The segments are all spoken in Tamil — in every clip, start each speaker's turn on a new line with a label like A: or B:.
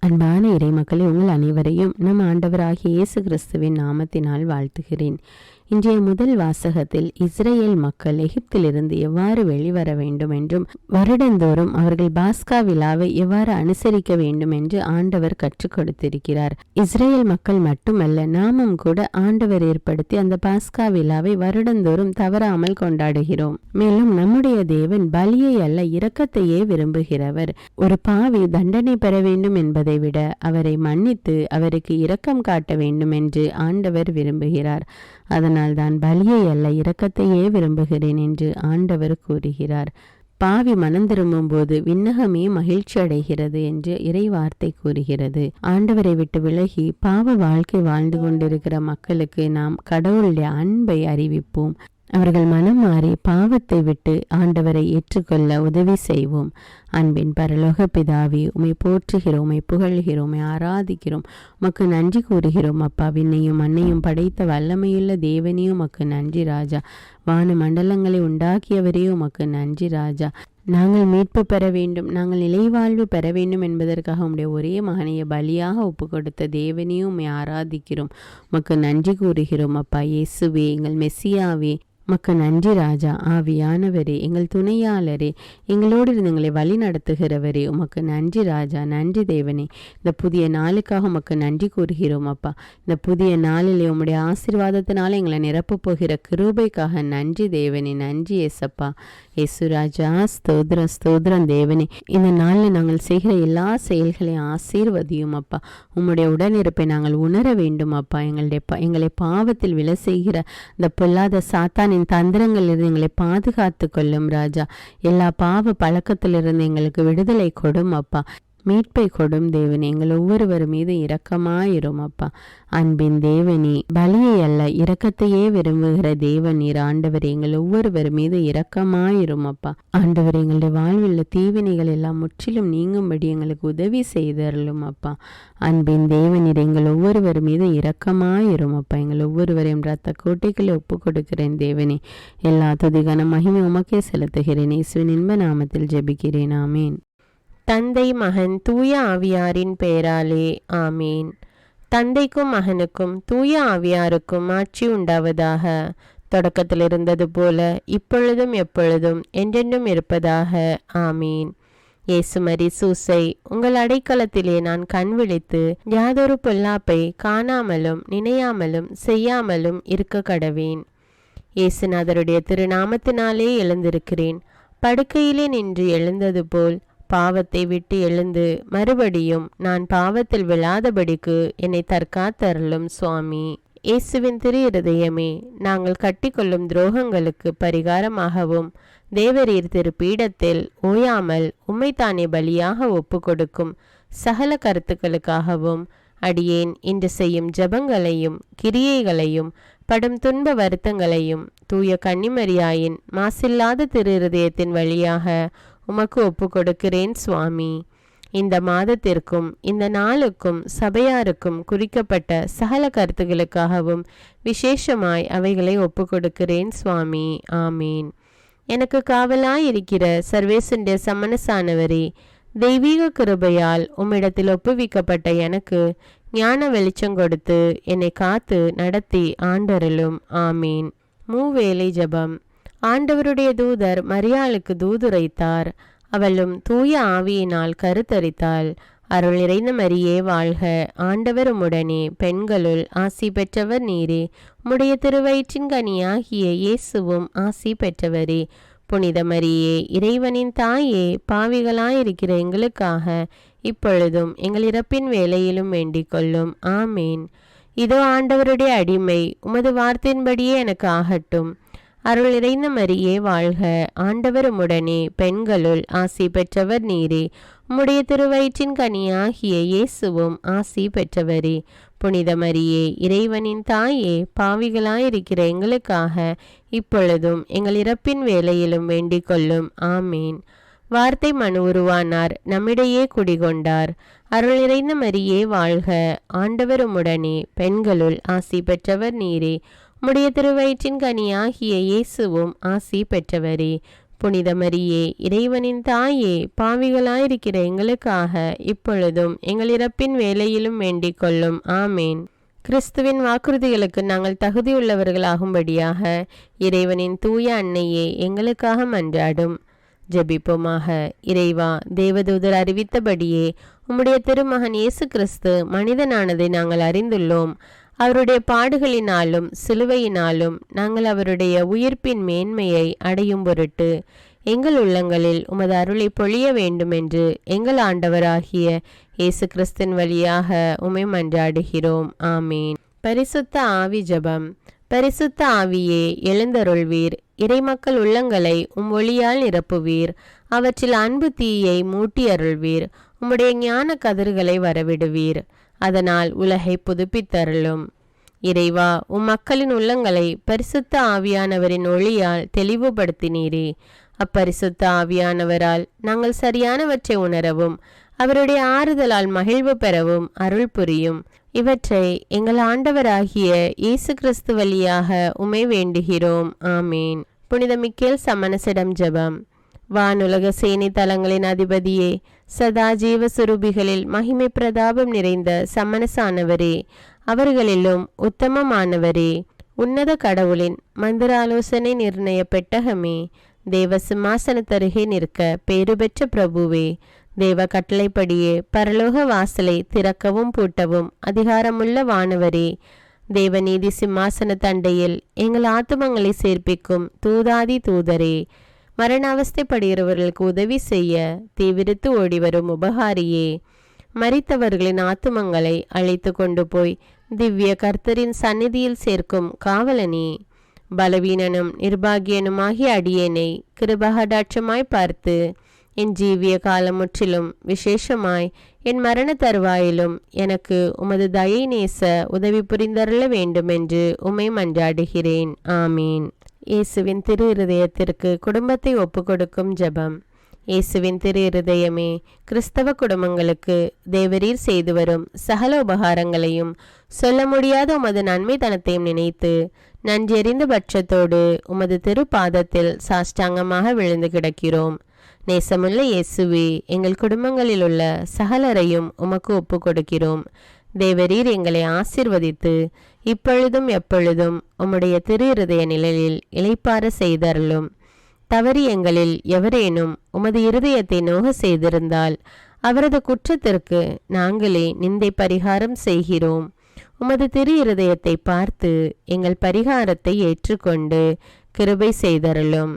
A: அன்பான இறைமக்களே, உங்கள் அனைவரையும் நம் ஆண்டவராகிய இயேசு கிறிஸ்துவின் நாமத்தினால் வாழ்த்துகிறேன். இன்றைய முதல் வாசகத்தில் இஸ்ரேல் மக்கள் எகிப்திலிருந்து எவ்வாறு வெளிவர வேண்டும் என்றும் வருடந்தோறும் அவர்கள் பாஸ்கா விழாவை எவ்வாறு அனுசரிக்க வேண்டும் என்று ஆண்டவர் கற்றுக் கொடுத்திருக்கிறார். இஸ்ரேல் மக்கள் மட்டுமல்ல, நாமும் கூட ஆண்டவர் ஏற்படுத்தி அந்த பாஸ்கா விழாவை வருடந்தோறும் தவறாமல் கொண்டாடுகிறோம். மேலும் நம்முடைய தேவன் பலியை அல்ல, இரக்கத்தையே விரும்புகிறவர். ஒரு பாவி தண்டனை பெற வேண்டும் என்பதை விட அவரை மன்னித்து அவருக்கு இரக்கம் காட்ட வேண்டும் என்று ஆண்டவர் விரும்புகிறார். அதனால் தான் பலியை அல்ல, இரக்கத்தையே விரும்புகிறேன் என்று ஆண்டவர் கூறுகிறார். பாவி மனம் திரும்பும் போது விண்ணகமே மகிழ்ச்சி அடைகிறது என்று இறை வார்த்தை கூறுகிறது. ஆண்டவரை விட்டு விலகி பாவ வாழ்க்கை வாழ்ந்து கொண்டிருக்கிற மக்களுக்கு நாம் கடவுளுடைய அன்பை அறிவிப்போம். அவர்கள் மனம் மாறி பாவத்தை விட்டு ஆண்டவரை ஏற்றுக்கொள்ள உதவி செய்வோம். அன்பின் பரலோக பிதாவே, உம்மை போற்றுகிறோம், உம்மை புகழ்கிறோம், உம்மை ஆராதிக்கிறோம், உமக்கு நன்றி கூறுகிறோம். அப்பா, விண்ணையும் மண்ணையும் படைத்த வல்லமையுள்ள தேவனையும் உமக்கு நன்றி ராஜா. வான மண்டலங்களை உண்டாக்கியவரே உமக்கு நன்றி ராஜா. நாங்கள் மீட்பு பெற வேண்டும், நாங்கள் நிலைவாழ்வு பெற வேண்டும் என்பதற்காக உம்முடைய ஒரே மகனைய பலியாக ஒப்பு கொடுத்த தேவனையும் உம்மை ஆராதிக்கிறோம், உமக்கு நன்றி கூறுகிறோம். அப்பா இயேசுவே, எங்கள் மெசியாவே, உமக்கு நன்றி ராஜா. ஆவியானவரே, எங்கள் துணையாளரே, எங்களோடு இருந்து எங்களை வழி நடத்துகிறவரே, உமக்கு நன்றி ராஜா. நன்றி தேவனே. இந்த புதிய நாளுக்காக உமக்கு நன்றி கூறுகிறோம் அப்பா. இந்த புதிய நாளிலே உம்முடைய ஆசீர்வாதத்தினால எங்களை நிரப்ப போகிற கிருபைக்காக நன்றி தேவனே. நன்றி ஏசப்பா. ஏசு ராஜா, ஸ்தோத்திரம் ஸ்தோத்திரம் தேவனே. இந்த நாளில் நாங்கள் செய்கிற எல்லா செயல்களையும் ஆசீர்வதியும் அப்பா. உம்முடைய உடனிருப்பை நாங்கள் உணர வேண்டும் அப்பா. எங்களை பாவத்தில் விழ செய்கிற இந்த பொல்லாத சாத்தானின் தந்திரங்களிலிருந்து எங்களை பாதுகாத்து கொள்ளும் ராஜா. எல்லா பாவ பழக்கத்திலிருந்து எங்களுக்கு விடுதலை கொடும் அப்பா. மீட்பை கொடும் தேவனே. எங்கள் ஒவ்வொருவர் மீது இரக்கமாயிரும் அப்பா. அன்பின் தேவனே, பலியை அல்ல இரக்கத்தையே விரும்புகிற தேவன் நீர். ஆண்டவர், எங்கள் ஒவ்வொருவர் மீது இரக்கமாயிரும் அப்பா. ஆண்டவர், எங்களுடைய வாழ்வில் தீவினைகள் எல்லாம் முற்றிலும் நீங்கும்படி எங்களுக்கு உதவி செய்தருளும் அப்பா. அன்பின் தேவனீர், எங்கள் ஒவ்வொருவர் மீது இரக்கமாயிரும் அப்பா. எங்கள் ஒவ்வொருவரையும் ரத்த கோட்டைகளை ஒப்பு கொடுக்கிறேன் தேவனே. எல்லா துதிகான மகிமை உமக்கே செலுத்துகிறேன். இயேசுவின் இன்ப நாமத்தில் ஜெபிக்கிறேன். ஆமேன்.
B: தந்தை, மகன், தூய ஆவியாரின் பெயராலே ஆமீன். தந்தைக்கும் மகனுக்கும் தூய ஆவியாருக்கும் ஆட்சி உண்டாவதாக. தொடக்கத்தில் இருந்தது போல இப்பொழுதும் எப்பொழுதும் என்றென்றும் இருப்பதாக. ஆமீன். இயேசுமரி சூசை, உங்கள் அடைக்கலத்திலே நான் கண் விழித்து யாதொரு பொல்லாப்பை காணாமலும் நினையாமலும் செய்யாமலும் இருக்க கடவேன். இயேசுநாதருடைய திருநாமத்தினாலே எழுந்திருக்கிறேன். படுக்கையிலே நின்று எழுந்தது போல் பாவத்தை விட்டு எழுந்து மறுபடியும் நான் பாவத்தில் விழாதபடிக்கு என்னை தற்காத்தருளும் சுவாமி. இயேசுவின் திரு இருதயமே, நாங்கள் கட்டிக்கொள்ளும் துரோகங்களுக்கு பரிகாரமாகவும் தேவரீர் திரு பீடத்தில் ஓயாமல் உம்மைத்தானே பலியாக ஒப்பு கொடுக்கும் சகல கருத்துக்களுக்காகவும் அடியேன் இன்று செய்யும் ஜபங்களையும் கிரியைகளையும் படும் துன்ப வருத்தங்களையும் தூய கன்னிமரியாயின் மாசில்லாத திரு இருதயத்தின் வழியாக உமக்கு ஒப்பு கொடுக்கிறேன் சுவாமி. இந்த மாதத்திற்கும் இந்த நாளுக்கும் சபையாருக்கும் குறிக்கப்பட்ட சகல கருத்துகளுக்காகவும் விசேஷமாய் அவைகளை ஒப்பு கொடுக்கிறேன் சுவாமி. ஆமீன். எனக்கு காவலாயிருக்கிற சர்வேசுடைய சமனசானவரே, தெய்வீக கிருபையால் உம்மிடத்தில் ஒப்புவிக்கப்பட்ட எனக்கு ஞான வெளிச்சம் கொடுத்து என்னை காத்து நடத்தி ஆண்டருளும். ஆமீன். மூவேளை ஜபம். ஆண்டவருடைய தூதர் மரியாளுக்கு தூதுரைத்தார். அவளும் தூய ஆவியினால் கருத்தரித்தாள். அருள் நிறைந்த மரியே வாழ்க, ஆண்டவர் உம்முடனே, பெண்களுள் ஆசி பெற்றவர் நீரே. உம்முடைய திருவயிற்றின் கனியாகிய இயேசுவும் ஆசி பெற்றவரே. புனித மரியே, இறைவனின் தாயே, பாவிகளாயிருக்கிற எங்களுக்காக இப்பொழுதும் எங்கள் இறப்பின் வேளையிலும் வேண்டிக் கொள்ளும். ஆமேன். இதோ ஆண்டவருடைய அடிமை, உமது வார்த்தையின்படியே எனக்கு ஆகட்டும். அருள் நிறைந்த மரியே வாழ்க, ஆண்டவர் உம்முடனே, பெண்களுள் ஆசி பெற்றவர் நீரே. உம்முடைய திருவயிற்றின் கனியாகிய இயேசுவும் ஆசி பெற்றவரே. புனித மரியே, இறைவனின் தாயே, பாவிகளாயிருக்கிற எங்களுக்காக இப்பொழுதும் எங்கள் இறப்பின் வேளையிலும் வேண்டிக் கொள்ளும். ஆமேன். வார்த்தை மனு உருவானார், நம்மிடையே குடிகொண்டார். அருள் நிறைந்த மரியே வாழ்க, ஆண்டவர் உம்முடனே, பெண்களுள் ஆசி பெற்றவர் நீரே. உம்முடைய திருவயிற்றின் கனியாகிய இயேசுவும் ஆசி பெற்றவரே. புனித மரியே, இறைவனின் தாயே, பாவிகளாயிருக்கிற எங்களுக்காக இப்பொழுதும் எங்கள் இறப்பின் வேளையிலும் வேண்டிக் கொள்ளும். ஆமேன். கிறிஸ்துவின் வாக்குறுதிகளுக்கு நாங்கள் தகுதியுள்ளவர்களாகும்படியாக இறைவனின் தூய அன்னையே, எங்களுக்காக மன்றாடும். ஜெபிப்போமாக. இறைவா, தேவதூதர் அறிவித்தபடியே உம்முடைய திருமகன் இயேசு கிறிஸ்து மனிதனானதை நாங்கள் அறிந்துள்ளோம். அவருடைய பாடுகளினாலும் சிலுவையினாலும் நாங்கள் அவருடைய உயிர்ப்பின் மேன்மையை அடையும் பொருட்டு எங்கள் உள்ளங்களில் உமது அருளை பொழிய வேண்டுமென்று எங்கள் ஆண்டவராகிய இயேசு கிறிஸ்தின் வழியாக உம்மை மன்றாடுகிறோம். ஆமீன். பரிசுத்த ஆவி ஜெபம். பரிசுத்த ஆவியே, எழுந்தருள்வீர். இறைமக்கள் உள்ளங்களை ஒளியால் நிரப்புவீர். அவற்றில் அன்பு தீயை மூட்டி அருள்வீர். உம்முடைய ஞான கதிர்களை வரவிடுவீர். அதனால் உலகை புதுப்பித்தருளும். இறைவா, மக்களின் உள்ளங்களை பரிசுத்த ஆவியானவரின் ஒளியால் தெளிவுபடுத்தினீரே. அப்பரிசுத்த ஆவியானவரால் நாங்கள் சரியானவற்றை உணரவும் அவருடைய ஆறுதலால் மகிழ்வு பெறவும் அருள் புரியும். இவற்றை எங்கள் ஆண்டவராகிய இயேசு கிறிஸ்து வழியாக உம்மை வேண்டுகிறோம். ஆமீன். புனித மிக்கேல் சமணசிடம் ஜெபம். வானுலக சேனை தலங்களின் அதிபதியே, சதா ஜீவ சுரூபிகளில் மகிமை பிரதாபம் நிறைந்த சமணசானவரே, அவர்களிலும் உத்தமமானவரே, உன்னத கடவுளின் மந்திராலோசனை நிர்ணய பெட்டகமே, தேவ சிம்மாசனத்தருகே நிற்க பேறு பெற்ற பிரபுவே, தேவ கட்டளைப்படியே பரலோக வாசலை திறக்கவும் பூட்டவும் அதிகாரமுள்ள வானவரே, தேவநீதி சிம்மாசன தண்டையில் எங்கள் ஆத்துமங்களை சேர்ப்பிக்கும் தூதாதி தூதரே, மரண அவஸ்தைப்படுகிறவர்களுக்கு உதவி செய்ய தீவிரித்து ஓடிவரும் உபகாரியே, மரித்தவர்களின் ஆத்துமங்களை அழைத்து கொண்டு போய் திவ்ய கர்த்தரின் சந்நிதியில் சேர்க்கும் காவலனே, பலவீனனும் நிர்பாகியனுமாகிய அடியேனை கிருபகடாட்சமாய் பார்த்து என் ஜீவிய காலம் முற்றிலும் விசேஷமாய் என் மரண தருவாயிலும் எனக்கு உமது தயை நேச உதவி புரிந்தருள வேண்டுமென்று உம்மை மன்றாடுகிறேன். ஆமீன். இயேசுவின் திரு இருதயத்திற்கு குடும்பத்தை ஒப்புக்கொடுக்கும் ஜெபம். இயேசுவின் திரு இருதயமே, கிறிஸ்தவ குடும்பங்களுக்கு தேவரீர் செய்து வரும் சகல உபகாரங்களையும் சொல்ல முடியாத உமது நன்மைத்தனத்தையும் நினைத்து நன்றியறிந்த பட்சத்தோடு உமது திரு பாதத்தில் சாஷ்டாங்கமாக விழுந்து கிடக்கிறோம். நேசமுள்ள இயேசுவே, எங்கள் குடும்பங்களில் உள்ள சகலரையும் உமக்கு ஒப்பு கொடுக்கிறோம். தேவரீர் எங்களை ஆசிர்வதித்து இப்பொழுதும் எப்பொழுதும் உம்முடைய திரு இருதய நிழலில் இளைப்பார செய்தருளும். தவறி எங்களில் எவரேனும் உமது இருதயத்தை நோக செய்திருந்தால் அவரது குற்றத்திற்கு நாங்களே நிந்தை பரிகாரம் செய்கிறோம். உமது திரு இருதயத்தை பார்த்து எங்கள் பரிகாரத்தை ஏற்றுக்கொண்டு கிருபை செய்தருளும்.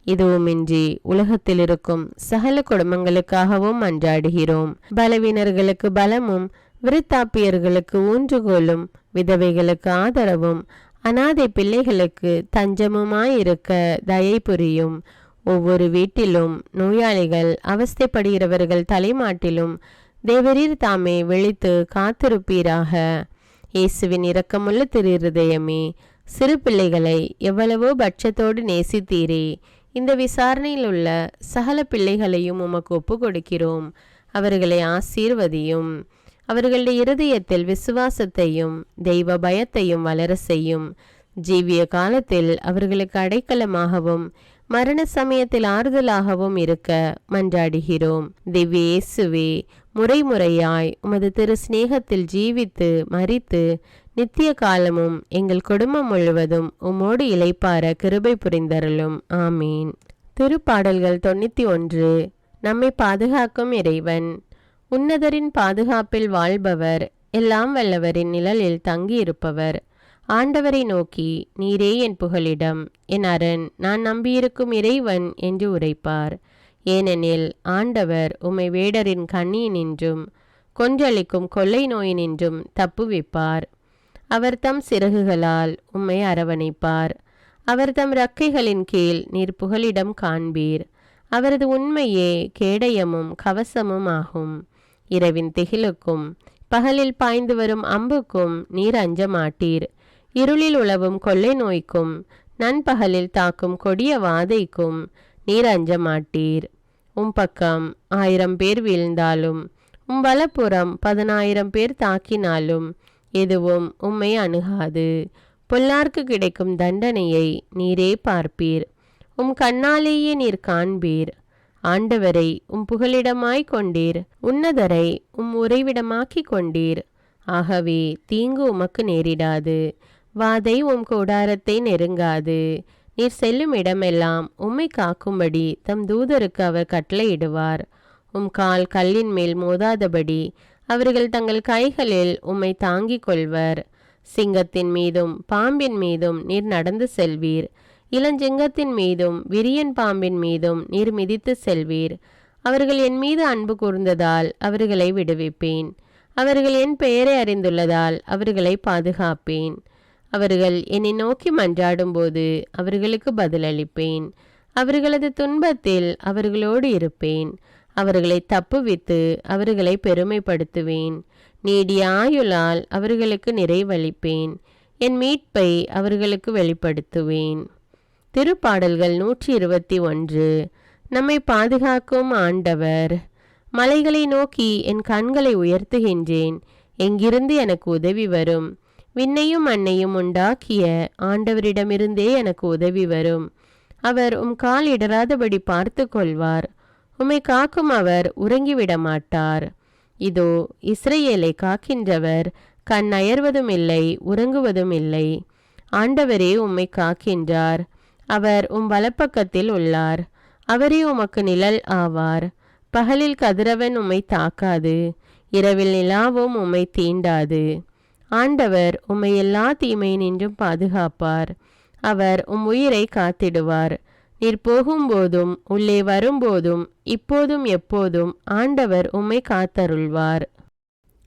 B: இதுவுமின்றி உலகத்தில் இருக்கும் சகல குடும்பங்களுக்காகவும் மன்றாடுகிறோம். பலவீனர்களுக்கு பலமும், விருத்தாப்பியர்களுக்கு ஊன்றுகோலும், விதவைகளுக்கு ஆதரவும், அனாதை பிள்ளைகளுக்கு தஞ்சமுமாயிருக்க தயை புரியும். ஒவ்வொரு வீட்டிலும் நோயாளிகள் அவஸ்தைப்படுகிறவர்கள் தலைமாட்டிலும் தேவரீர் தாமே விழித்து காத்திருப்பீராக. இயேசுவின் இரக்கமுள்ள திரு இருதயமே, சிறு பிள்ளைகளை எவ்வளவோ பட்சத்தோடு நேசித்தீரே. இந்த விசாரணையில் உள்ள சகல பிள்ளைகளையும் உமக்கு ஒப்பு கொடுக்கிறோம். அவர்களை ஆசீர்வதியும். அவர்களுடைய இருதயத்தில் விசுவாசத்தையும் தெய்வ பயத்தையும் வளர செய்யும். ஜீவிய காலத்தில் அவர்களுக்கு அடைக்கலமாகவும் மரண சமயத்தில் ஆறுதலாகவும் இருக்க மன்றாடுகிறோம். திவ்ய இயேசுவே, முறைமுறையாய் உமது திரு சிநேகத்தில் ஜீவித்து மரித்து நித்திய காலமும் எங்கள் குடும்பம் முழுவதும் உம்மோடு இளைப்பார கிருபை புரிந்தருளும். ஆமீன். திருப்பாடல்கள் 91. நம்மை பாதுகாக்கும் இறைவன். உன்னதரின் பாதுகாப்பில் வாழ்பவர், எல்லாம் வல்லவரின் நிழலில் தங்கியிருப்பவர். ஆண்டவரை நோக்கி, நீரே என் புகலிடம், என் அரண், நான் நம்பியிருக்கும் இறைவன் என்று உரைப்பார். ஏனெனில் ஆண்டவர் உம்மை வேடரின் கண்ணியினின்றும் கொன்றளிக்கும் கொள்ளை நோயினின்றும் தப்புவிப்பார். அவர் தம் சிறகுகளால் உம்மை அரவணைப்பார். அவர் தம் இறக்கைகளின் கீழ் நீர் புகலிடம் காண்பீர். அவரது உண்மையே கேடயமும் கவசமும் ஆகும். இரவின் திகிலுக்கும் பகலில் பாய்ந்து வரும் அம்புக்கும் நீர் அஞ்ச மாட்டீர். இருளில் உலவும் கொள்ளை நோய்க்கும் நண்பகலில் தாக்கும் கொடிய வாதைக்கும் நீர் அஞ்ச மாட்டீர். பக்கம் 1000 பேர் வீழ்ந்தாலும் வலப்புறம் 10,000 பேர் தாக்கினாலும் எதுவும் உம்மை அணுகாது. பொல்லார்க்கு கிடைக்கும் தண்டனையை நீரே பார்ப்பீர். உம் கண்ணாலேயே நீர் காண்பீர். ஆண்டவரை உம் புகலிடமாய் கொண்டீர், உன்னதரை உம் உறைவிடமாக்கிக் கொண்டீர். ஆகவே தீங்கு உமக்கு நேரிடாது, வாதை உம் கூடாரத்தை நெருங்காது. நீர் செல்லும் இடமெல்லாம் உம்மை காக்கும்படி தம் தூதருக்கு அவர் கட்டளையிடுவார். உம் கால் கல்லின் மேல் மோதாதபடி அவர்கள் தங்கள் கைகளில் உம்மை தாங்கிக் கொள்வர். சிங்கத்தின் மீதும் பாம்பின் மீதும் நீர் நடந்து செல்வீர், இளஞ்சிங்கத்தின் மீதும் விரியன் பாம்பின் மீதும் நீர் மிதித்து செல்வீர். அவர்கள் என் மீது அன்பு கூர்ந்ததால் அவர்களை விடுவிப்பேன். அவர்கள் என் பெயரை அறிந்துள்ளதால் அவர்களை பாதுகாப்பேன். அவர்கள் என்னை நோக்கி மன்றாடும்போது அவர்களுக்கு பதிலளிப்பேன். அவர்களது துன்பத்தில் அவர்களோடு இருப்பேன். அவர்களை தப்புவித்து அவர்களை பெருமைப்படுத்துவேன். நீடிய ஆயுளால் அவர்களுக்கு நிறைவளிப்பேன். என் மீட்பை அவர்களுக்கு வெளிப்படுத்துவேன். திருப்பாடல்கள் 121. நம்மை பாதுகாக்கும் ஆண்டவர். மலைகளை நோக்கி என் கண்களை உயர்த்துகின்றேன். எங்கிருந்து எனக்கு உதவி வரும்? விண்ணையும் மண்ணையும் உண்டாக்கிய ஆண்டவரிடமிருந்தே எனக்கு உதவி வரும். அவர் உம் கால் இடராதபடி பார்த்து கொள்வார். உம்மை காக்கும் அவர் உறங்கிவிட மாட்டார். இதோ இஸ்ரவேலை காக்கின்றவர் கண் அயர்வதும் இல்லை, உறங்குவதும் இல்லை. ஆண்டவரே உம்மை காக்கின்றார். அவர் உம் வலப்பக்கத்தில் உள்ளார். அவரே உமக்கு நிழல் ஆவார். பகலில் கதிரவன் உம்மை தாக்காது, இரவில் நிலாவும் உம்மை தீண்டாது. ஆண்டவர் உம்மை எல்லா தீமையினின்றும் பாதுகாப்பார். அவர் உம் உயிரை காத்திடுவார். நீர் போகும்போதும் உள்ளே வரும்போதும் இப்போதும் எப்போதும் ஆண்டவர் உம்மை காத்தருள்வார்.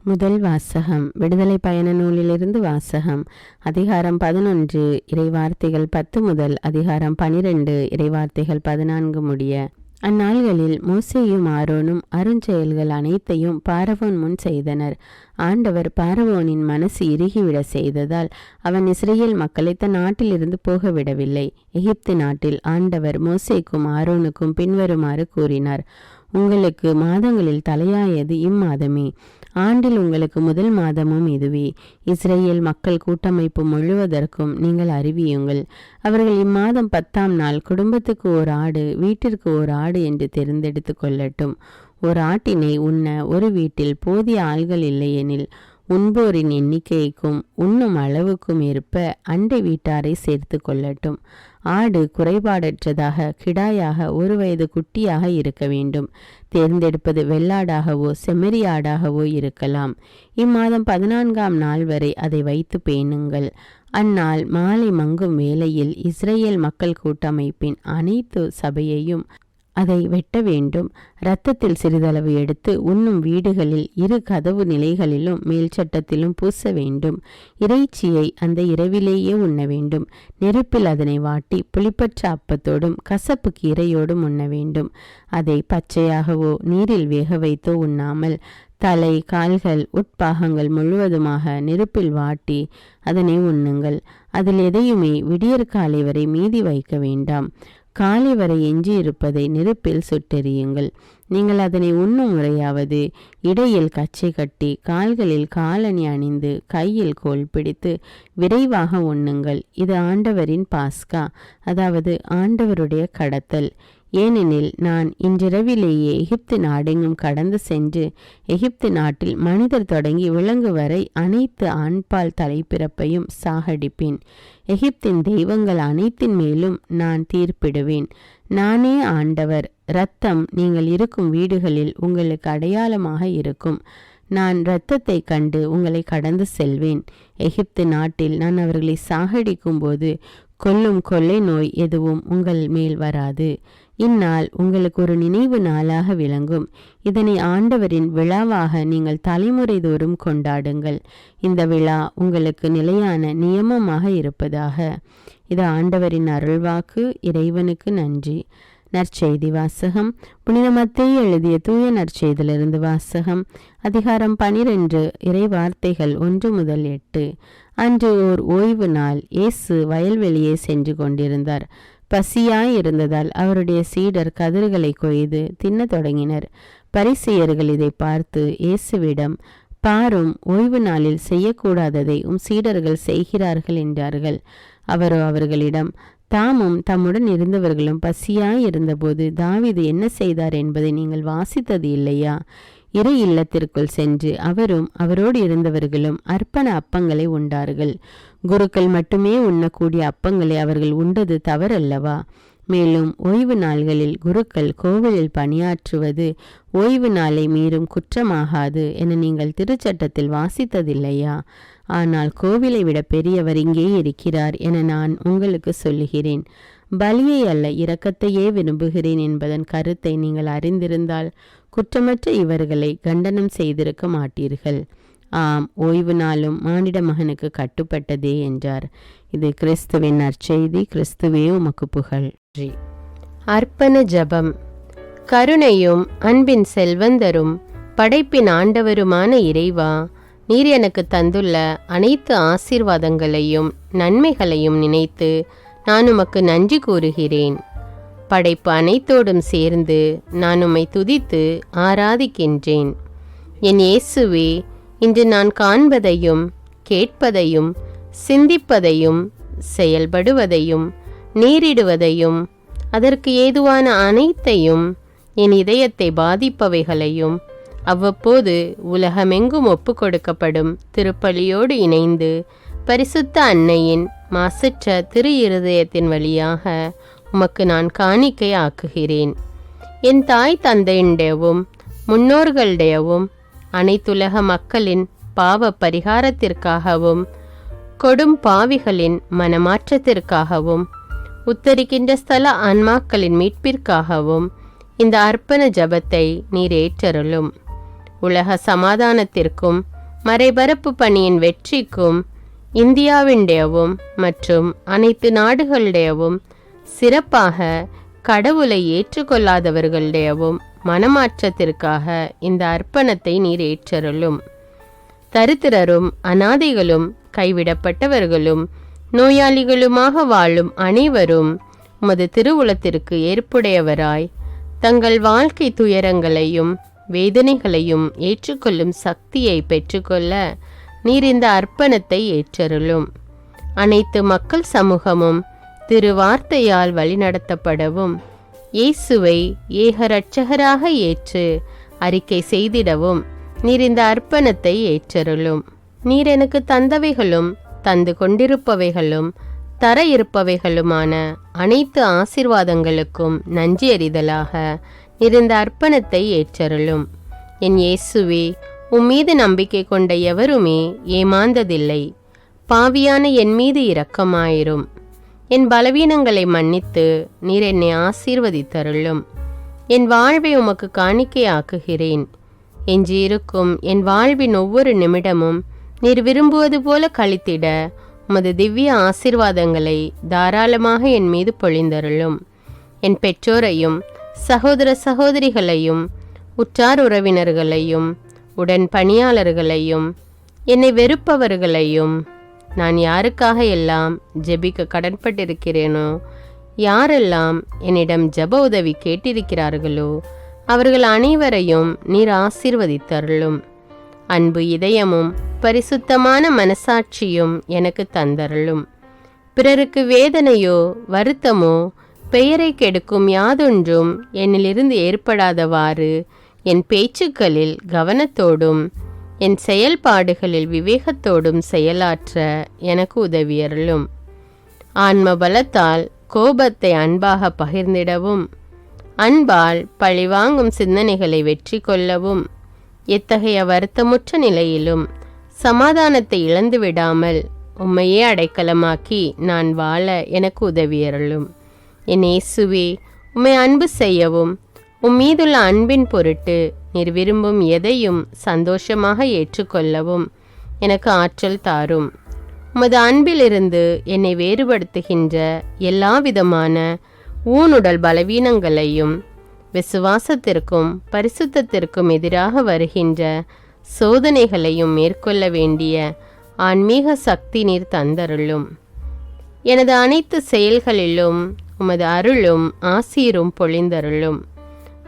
A: முதல் வாசகம். விடுதலை பயண நூலிலிருந்து வாசகம். அதிகாரம் 11 இறைவார்த்தைகள் 10 முதல் அதிகாரம் 12 இறைவார்த்தைகள் 14 முடிய. அந்நாள்களில் மோசேயும் ஆரோனும் அருஞ்செயல்கள் அனைத்தையும் பார்வோன் முன் செய்தனர். ஆண்டவர் பார்வோனின் மனசு இறுகிவிட செய்ததால் அவன் இஸ்ரேல் மக்களை தன் நாட்டிலிருந்து போக விடவில்லை. எகிப்து நாட்டில் ஆண்டவர் மோசேக்கும் ஆரோனுக்கும் பின்வருமாறு கூறினார். உங்களுக்கு மாதங்களில் தலையாயது இம்மாதமே. ஆண்டில் உங்களுக்கு முதல் மாதமும் இதுவே. இஸ்ரேல் மக்கள் கூட்டமைப்பு முழுவதற்கும் நீங்கள் அறிவியுங்கள். அவர்கள் இம்மாதம் 10ஆம் நாள் குடும்பத்துக்கு ஓர் ஆடு, வீட்டிற்கு ஓர் ஆடு என்று தெரிந்தெடுத்து கொள்ளட்டும். ஒரு ஆட்டினை உண்ண ஒரு வீட்டில் போதிய ஆள்கள் இல்லையெனில் உண்போரின் எண்ணிக்கைக்கும் உண்ணும் அளவுக்கும் ஏற்ப அண்டை வீட்டாரை சேர்த்து கொள்ளட்டும். ஆடு குறைபாடற்றதாக கிடாயாக 1 வயது குட்டியாக இருக்க வேண்டும். தேர்ந்தெடுப்பது வெள்ளாடாகவோ செம்மறியாடாகவோ இருக்கலாம். இம்மாதம் 14ஆம் நாள் வரை அதை வைத்து பேணுங்கள். அந்நாள் மாலை மங்கும் வேளையில் இஸ்ரேல் மக்கள் கூட்டமைப்பின் அனைத்து சபையையும் அதை வெட்ட வேண்டும். இரத்தத்தில் சிறிதளவு எடுத்து உண்ணும் வீடுகளில் 2 கதவு நிலைகளிலும் மேல் சட்டத்திலும் பூச வேண்டும். இறைச்சியை அந்த இரவிலேயே உண்ண வேண்டும். நெருப்பில் அதனை வாட்டி புளிப்பற்ற அப்பத்தோடும் கசப்பு கீரையோடும் உண்ண வேண்டும். அதை பச்சையாகவோ நீரில் வேக வைத்தோ உண்ணாமல் தலை, கால்கள், உட்பாகங்கள் முழுவதுமாக நெருப்பில் வாட்டி அதனை உண்ணுங்கள். அதில் எதையுமே விடியற்காலை வரை மீதி வைக்க வேண்டாம். காலை வரை எஞ்சி இருப்பதை நெருப்பில் சுட்டெறியுங்கள். நீங்கள் அதனை உண்ணும் முறையாவது இடையில் கச்சை கட்டி கால்களில் காலணி அணிந்து கையில் கோல் பிடித்து விரைவாக உண்ணுங்கள். இது ஆண்டவரின் பாஸ்கா, அதாவது ஆண்டவருடைய கடத்தல். ஏனெனில் நான் இன்றிரவிலேயே எகிப்து நாடெங்கும் கடந்து சென்று எகிப்து நாட்டில் மனிதர் தொடங்கி விலங்கு வரை அனைத்து ஆண்பால் தலைப்பிறப்பையும் சாகடிப்பேன். எகிப்தின் தெய்வங்கள் அனைத்தின் மேலும் நான் தீர்ப்பிடுவேன். நானே ஆண்டவர். இரத்தம் நீங்கள் இருக்கும் வீடுகளில் உங்களுக்கு அடையாளமாக இருக்கும். நான் இரத்தத்தை கண்டு உங்களை கடந்து செல்வேன். எகிப்து நாட்டில் நான் அவர்களை சாகடிக்கும் போது கொல்லும் கொள்ளை நோய் எதுவும் உங்கள் மேல் வராது. இந்நாள் உங்களுக்கு ஒரு நினைவு நாளாக விளங்கும். இதனை ஆண்டவரின் விழாவாக நீங்கள் தலைமுறை தோறும் கொண்டாடுங்கள். இந்த விழா உங்களுக்கு நிலையான நியமமாக இருப்பதாக. இது ஆண்டவரின் அருள்வாக்கு. இறைவனுக்கு நன்றி. நற்செய்தி வாசகம். புனித மத்தேயு எழுதிய தூய நற்செய்தியிலிருந்து வாசகம். அதிகாரம் 12 இறைவார்த்தைகள் 1 முதல் 8. அன்று ஓர் ஓய்வு நாள். இயேசு வயல்வெளியே சென்று கொண்டிருந்தார். பசியாய் இருந்ததால் அவருடைய சீடர் கதிர்களை கொய்து தின்ன தொடங்கினர். பரிசேயர்கள் இதை பார்த்து இயேசுவிடம், பாரும், ஓய்வு நாளில் செய்யக்கூடாததை சீடர்கள் செய்கிறார்கள் என்றார்கள். அவரோ அவர்களிடம், தாமும் தம்முடன் இருந்தவர்களும் பசியாய் இருந்தபோது தாவீது என்ன செய்தார் என்பதை நீங்கள் வாசித்தது இல்லையா? இறை இல்லத்திற்குள் சென்று அவரும் அவரோடு இருந்தவர்களும் அர்ப்பண அப்பங்களை உண்டார்கள். குருக்கள் மட்டுமே உண்ணக்கூடிய அப்பங்களை அவர்கள் உண்டது தவறல்லவா? மேலும் ஓய்வு நாள்களில் குருக்கள் கோவிலில் பணியாற்றுவது ஓய்வு நாளை மீறும் குற்றமாகாது என நீங்கள் திருச்சட்டத்தில் வாசித்ததில்லையா? ஆனால் கோவிலை விட பெரியவர் இங்கே இருக்கிறார் என நான் உங்களுக்கு சொல்லுகிறேன். பலியை அல்ல, இரக்கத்தையே விரும்புகிறேன் என்பதன் கருத்தை நீங்கள் அறிந்திருந்தால் குற்றமற்ற இவர்களை கண்டனம் செய்திருக்க மாட்டீர்கள். ஆம், ஓய்வு நாளும் மானிட மகனுக்கு கட்டுப்பட்டதே என்றார். இது கிறிஸ்துவின் நற்செய்தி. கிறிஸ்துவே உமக்கு புகழ்.
B: அர்ப்பண ஜெபம். கருணையும் அன்பின் செல்வந்தரும் படைப்பின் ஆண்டவருமான இறைவா, நீர் எனக்கு தந்துள்ள அனைத்து ஆசீர்வாதங்களையும் நன்மைகளையும் நினைத்து நான் உமக்கு நன்றி கூறுகிறேன். படைப்பு அனைத்தோடும் சேர்ந்து நான் உம்மை துதித்து ஆராதிக்கின்றேன். என் இயேசுவே, இன்று நான் காண்பதையும் கேட்பதையும் சிந்திப்பதையும் செயல்படுவதையும் நேரிடுவதையும் அதற்கு ஏதுவான அனைத்தையும் என் இதயத்தை பாதிப்பவைகளையும் அவ்வப்போது உலகமெங்கும் ஒப்பு கொடுக்கப்படும் திருப்பலியோடு இணைந்து பரிசுத்த அன்னையின் மாசற்ற திரு இருதயத்தின் வழியாக உமக்கு நான் காணிக்கை ஆக்குகிறேன். என் தாய் தந்தையுடையவும் முன்னோர்களுடையவும் அனைத்துலக மக்களின் பாவ பரிகாரத்திற்காகவும் கொடும் பாவிகளின் மனமாற்றத்திற்காகவும் உத்தரிக்கின்ற ஸ்தல ஆன்மாக்களின் மீட்பிற்காகவும் இந்த அர்ப்பண ஜபத்தை நீர் ஏற்றருளும். உலக சமாதானத்திற்கும் மறைபரப்பு பணியின் வெற்றிக்கும் இந்தியாவின்டையவும் மற்றும் அனைத்து நாடுகளுடையவும் சிறப்பாக கடவுளை ஏற்றுக்கொள்ளாதவர்களுடையவும் மனமாற்றத்திற்காக இந்த அர்ப்பணத்தை நீர் ஏற்றருளும். தரித்திரரும் அனாதைகளும் கைவிடப்பட்டவர்களும் நோயாளிகளுமாக வாழும் அனைவரும் உமது திருவுளத்திற்கு ஏற்புடையவராய் தங்கள் வாழ்க்கை துயரங்களையும் வேதனைகளையும் ஏற்றுக்கொள்ளும் சக்தியை பெற்றுக்கொள்ள நீர் இந்த அர்ப்பணத்தை ஏற்றருளும். அனைத்து மக்கள் சமூகமும் திருவார்த்தையால் வழிநடத்தப்படவும் இயேசுவை ஏக இரட்சகராக ஏற்று அறிக்கை செய்திடவும் நீர் இந்த அர்ப்பணத்தை ஏற்றருளும். நீர் எனக்கு தந்தவைகளும் தந்து கொண்டிருப்பவைகளும் தர இருப்பவைகளுமான அனைத்து ஆசீர்வாதங்களுக்கும் நன்றி அறிதலாக நீர் இந்த அர்ப்பணத்தை ஏற்றருளும். என் இயேசுவே, உம்மீது நம்பிக்கை கொண்ட எவருமே ஏமாந்ததில்லை. பாவியான என் மீது இரக்கமாயிரும். என் பலவீனங்களை மன்னித்து நீர் என்னை ஆசீர்வதித்தருளும். என் வாழ்வை உமக்கு காணிக்கையாக்குகிறேன். எஞ்சியிருக்கும் என் வாழ்வின் ஒவ்வொரு நிமிடமும் நீர் விரும்புவது போல கழித்திட உமது திவ்ய ஆசீர்வாதங்களை தாராளமாக என் மீது பொழிந்தருளும். என் பெற்றோரையும் சகோதர சகோதரிகளையும் உற்றார் உறவினர்களையும் உடன் பணியாளர்களையும் என்னை வெறுப்பவர்களையும் நான் யாருக்காக எல்லாம் ஜெபிக்க கடன்பட்டிருக்கிறேனோ, யாரெல்லாம் என்னிடம் ஜெப உதவி கேட்டிருக்கிறார்களோ அவர்கள் அனைவரையும் நீர் ஆசீர்வதித்தருளும். அன்பு இதயமும் பரிசுத்தமான மனசாட்சியும் எனக்கு தந்தருளும். பிறருக்கு வேதனையோ வருத்தமோ பெயரை கெடுக்கும் யாதொன்றும் என்னிலிருந்து ஏற்படாதவாறு என் பேச்சுக்களில் கவனத்தோடும் என் செயல்பாடுகளில் விவேகத்தோடும் செயலாற்ற எனக்கு உதவியருளும். ஆன்ம பலத்தால் கோபத்தை அன்பாக பகிர்ந்திடவும் அன்பால் பழிவாங்கும் சிந்தனைகளை வெற்றி கொள்ளவும் எத்தகைய வருத்தமுற்ற நிலையிலும் சமாதானத்தை இழந்து விடாமல் உம்மையே அடைக்கலமாக்கி நான் வாழ எனக்கு உதவியருளும். என் இயேசுவே, உம்மை அன்பு செய்யவும் உம்மீதுள்ள அன்பின் பொருட்டு நீர் விரும்பும் எதையும் சந்தோஷமாக ஏற்றுக்கொள்ளவும் எனக்கு ஆற்றல் தாரும். உமது அன்பிலிருந்து என்னை வேறுபடுத்துகின்ற எல்லா விதமான ஊனுடல் பலவீனங்களையும் விசுவாசத்திற்கும் பரிசுத்தத்திற்கும் எதிராக வருகின்ற சோதனைகளையும் மேற்கொள்ள வேண்டிய ஆன்மீக சக்தி நீர் தந்தருளும். எனது அனைத்து செயல்களிலும் உமது அருளும் ஆசீரும் பொழிந்தருளும்.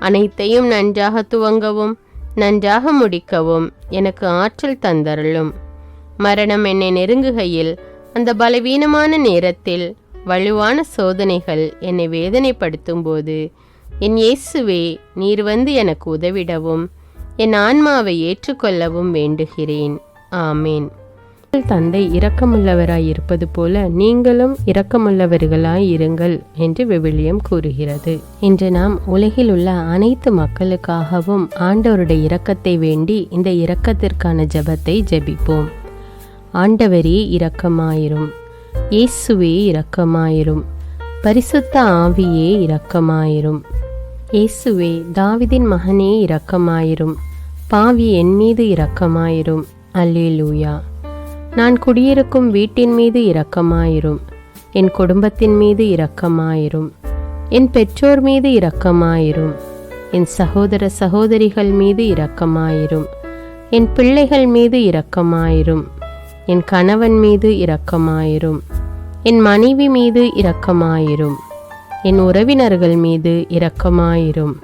B: அனைத்தையும் நன்றாக துவங்கவும் நன்றாக முடிக்கவும் எனக்கு ஆற்றல் தந்தருளும். மரணம் என்னை நெருங்குகையில் அந்த பலவீனமான நேரத்தில் வலுவான சோதனைகள் என்னை வேதனைப்படுத்தும் போது என் இயேசுவே, நீர் வந்து எனக்கு உதவிடவும் என் ஆன்மாவை ஏற்றுக்கொள்ளவும் வேண்டுகிறேன். ஆமேன். தந்தை இரக்கமுள்ளவராய் இருப்பது போல நீங்களும் இரக்கமுள்ளவர்களாய் இருங்கள் என்று விவிலியம் கூறுகிறது. இன்று நாம் உலகில் உள்ள அனைத்து மக்களுக்காகவும் ஆண்டவருடைய இரக்கத்தை வேண்டி இந்த இரக்கத்திற்கான ஜெபத்தை ஜெபிப்போம். ஆண்டவரே இரக்கமாயிரும், இயேசுவே இரக்கமாயிரும், பரிசுத்த ஆவியே இரக்கமாயிரும். இயேசுவே, தாவீதின் மகனே இரக்கமாயிரும், பாவி என் மீது இரக்கமாயிரும். அல்லேலூயா. நான் குடியிருக்கும் வீட்டின் மீது இரக்கமாயிரும், என் குடும்பத்தின் மீது இரக்கமாயிரும், என் பெற்றோர் மீது இரக்கமாயிரும், என் சகோதர சகோதரிகள் மீது இரக்கமாயிரும், என் பிள்ளைகள் மீது இரக்கமாயிரும், என் கணவன் மீது இரக்கமாயிரும், என் மனைவி மீது இரக்கமாயிரும், என் உறவினர்கள் மீது இரக்கமாயிரும்,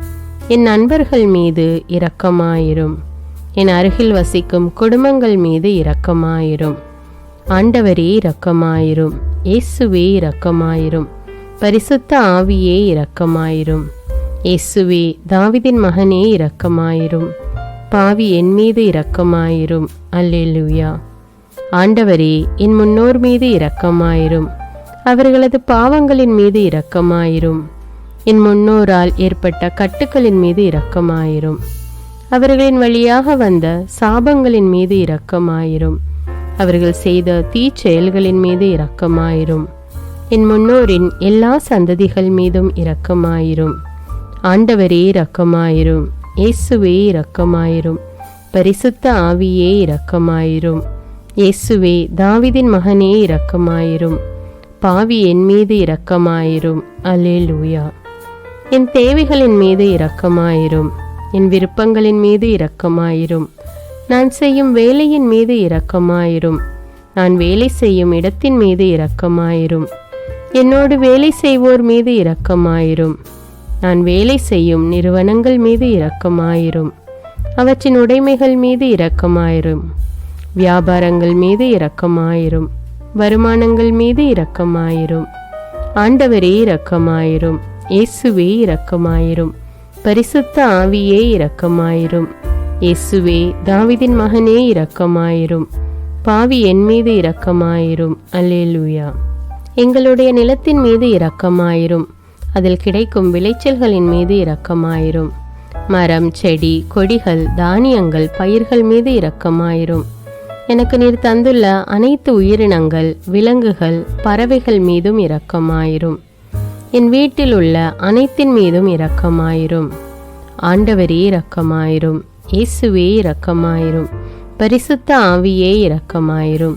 B: என் நண்பர்கள் மீது இரக்கமாயிரும், என் அருகில் வசிக்கும் குடும்பங்கள் மீது இரக்கமாயிரும். ஆண்டவரே இரக்கமாயிரும், இயேசுவே இரக்கமாயிரும், பரிசுத்த ஆவியே இரக்கமாயிரும். இயேசுவே, தாவீதின் மகனே இரக்கமாயிரும், பாவி என் மீது இரக்கமாயிரும். அல்லேலூயா. ஆண்டவரே, என் முன்னோர் மீது இரக்கமாயிரும், அவர்களது பாவங்களின் மீது இரக்கமாயிரும். என் முன்னோரால் ஏற்பட்ட கட்டுக்களின் மீது இரக்கமாயிரும், அவர்களின் வழியாக வந்த சாபங்களின் மீது இரக்கமாயிரும், அவர்கள் செய்த தீச்செயல்களின் மீது இரக்கமாயிரும். என் முன்னோரின் எல்லா சந்ததிகள் மீதும் இரக்கமாயிரும். ஆண்டவரே இரக்கமாயிரும், இயேசுவே இரக்கமாயிரும், பரிசுத்த ஆவியே இரக்கமாயிரும். இயேசுவே, தாவீதின் மகனே இரக்கமாயிரும், பாவி என் மீது இரக்கமாயிரும். அல்லேலூயா. என் தேவைகளின் மீது இரக்கமாயிரும், என் விருப்பங்களின் மீது இரக்கமாயிரும், நான் செய்யும் வேலையின் மீது இரக்கமாயிரும், நான் வேலை செய்யும் இடத்தின் மீது இரக்கமாயிரும், என்னோடு வேலை செய்வோர் மீது இரக்கமாயிரும், நான் வேலை செய்யும் நிறுவனங்கள் மீது இரக்கமாயிரும், அவற்றின் உடைமைகள் மீது இரக்கமாயிரும், வியாபாரங்கள் மீது இரக்கமாயிரும், வருமானங்கள் மீது இரக்கமாயிரும். ஆண்டவரே இரக்கமாயிரும், இயேசுவே இரக்கமாயிரும், பரிசுத்த ஆவியே இரக்கமாயிரும். இயேசுவே, தாவீதின் மகனே இரக்கமாயிரும், பாவி என் மீது இரக்கமாயிரும். அல்லேலூயா. எங்களுடைய நிலத்தின் மீது இரக்கமாயிரும், அதில் கிடைக்கும் விளைச்சல்களின் மீது இரக்கமாயிரும். மரம், செடி, கொடிகள், தானியங்கள், பயிர்கள் மீது இரக்கமாயிரும். எனக்கு நீர் தந்துள்ள அனைத்து உயிரினங்கள், விலங்குகள், பறவைகள் மீதும் இரக்கமாயிரும். என் வீட்டில் உள்ள அனைத்தின் மீதும் இரக்கமாயிரும். ஆண்டவரே இரக்கமாயிரும், இயேசுவே இரக்கமாயிரும், பரிசுத்த ஆவியே இரக்கமாயிரும்.